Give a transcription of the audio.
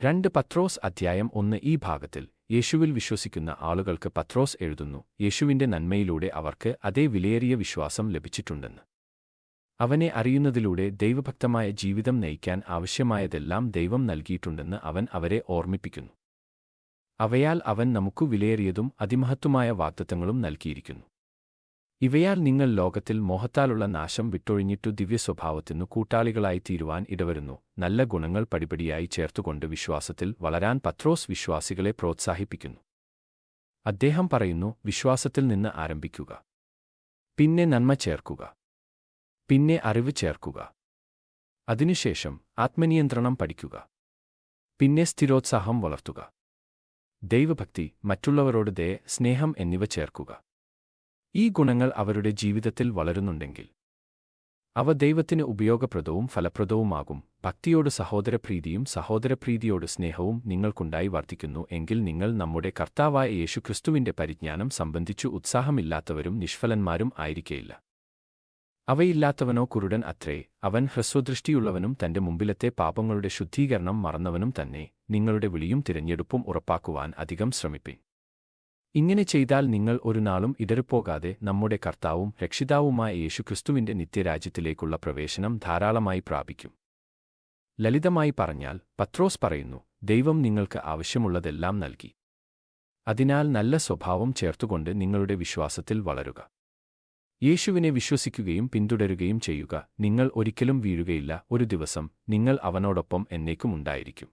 2 പത്രോസ് അധ്യായം 1 ഈ ഭാഗത്തിൽ യേശുവിൽ വിശ്വസിക്കുന്ന ആളുകൾക്ക് പത്രോസ് എഴുതുന്നു, യേശുവിന്റെ നന്മയിലൂടെ അവർക്ക് അതേ വിലയേറിയ വിശ്വാസം ലഭിച്ചിട്ടുണ്ടെന്ന്. അവനെ അറിയുന്നതിലൂടെ ദൈവഭക്തമായ ജീവിതം നയിക്കാൻ ആവശ്യമായതെല്ലാം ദൈവം നൽകിയിട്ടുണ്ടെന്ന് അവൻ അവരെ ഓർമ്മിപ്പിക്കുന്നു. അവയാൽ അവൻ നമുക്കു വിലയേറിയതും അതിമഹത്തുമായ വാഗ്ദത്തങ്ങളും നൽകിയിരിക്കുന്നു. ഇവയാൽ നിങ്ങൾ ലോകത്തിൽ മോഹത്താലുള്ള നാശം വിട്ടൊഴിഞ്ഞിട്ടു ദിവ്യസ്വഭാവത്തിനു കൂട്ടാളികളായി തീരുവാൻ ഇടവരുന്നു. നല്ല ഗുണങ്ങൾ പടിപടിയായി ചേർത്തുകൊണ്ട് വിശ്വാസത്തിൽ വളരാൻ പത്രോസ് വിശ്വാസികളെ പ്രോത്സാഹിപ്പിക്കുന്നു. അദ്ദേഹം പറയുന്നു, വിശ്വാസത്തിൽ നിന്ന് ആരംഭിക്കുക, പിന്നെ നന്മ ചേർക്കുക, പിന്നെ അറിവ് ചേർക്കുക, അതിനുശേഷം ആത്മനിയന്ത്രണം പഠിക്കുക, പിന്നെ സ്ഥിരോത്സാഹം വളർത്തുക, ദൈവഭക്തി, മറ്റുള്ളവരോട് ദയ, സ്നേഹം എന്നിവ ചേർക്കുക. ഈ ഗുണങ്ങൾ അവരുടെ ജീവിതത്തിൽ വളരുന്നുണ്ടെങ്കിൽ അവ ദൈവത്തിന് ഉപയോഗപ്രദവും ഫലപ്രദവുമാകും. ഭക്തിയോട് സഹോദരപ്രീതിയും സഹോദരപ്രീതിയോട് സ്നേഹവും നിങ്ങൾക്കുണ്ടായി വർദ്ധിക്കുന്നു എങ്കിൽ നിങ്ങൾ നമ്മുടെ കർത്താവായ യേശുക്രിസ്തുവിന്റെ പരിജ്ഞാനം സംബന്ധിച്ചു ഉത്സാഹമില്ലാത്തവരും നിഷ്ഫലന്മാരും ആയിരിക്കയില്ല. അവയില്ലാത്തവനോ കുരുടൻ അത്രേ, അവൻ ഹ്രസ്വദൃഷ്ടിയുള്ളവനും തന്റെ മുമ്പിലത്തെ പാപങ്ങളുടെ ശുദ്ധീകരണം മറന്നവനും തന്നെ. നിങ്ങളുടെ വിളിയും തിരഞ്ഞെടുപ്പും ഉറപ്പാക്കുവാൻ അധികം ശ്രമിപ്പിൻ. ഇങ്ങനെ ചെയ്താൽ നിങ്ങൾ ഒരു നാളും ഇടറിപ്പോകാതെ നമ്മുടെ കർത്താവും രക്ഷിതാവുമായ യേശുക്രിസ്തുവിന്റെ നിത്യരാജ്യത്തിലേക്കുള്ള പ്രവേശനം ധാരാളമായി പ്രാപിക്കും. ലളിതമായി പറഞ്ഞാൽ പത്രോസ് പറയുന്നു, ദൈവം നിങ്ങൾക്ക് ആവശ്യമുള്ളതെല്ലാം നൽകി. അതിനാൽ നല്ല സ്വഭാവം ചേർത്തുകൊണ്ട് നിങ്ങളുടെ വിശ്വാസത്തിൽ വളരുക. യേശുവിനെ വിശ്വസിക്കുകയും പിന്തുടരുകയും ചെയ്യുക. നിങ്ങൾ ഒരിക്കലും വീഴുകയില്ല. ഒരു ദിവസം നിങ്ങൾ അവനോടൊപ്പം എന്നേക്കും ഉണ്ടായിരിക്കും.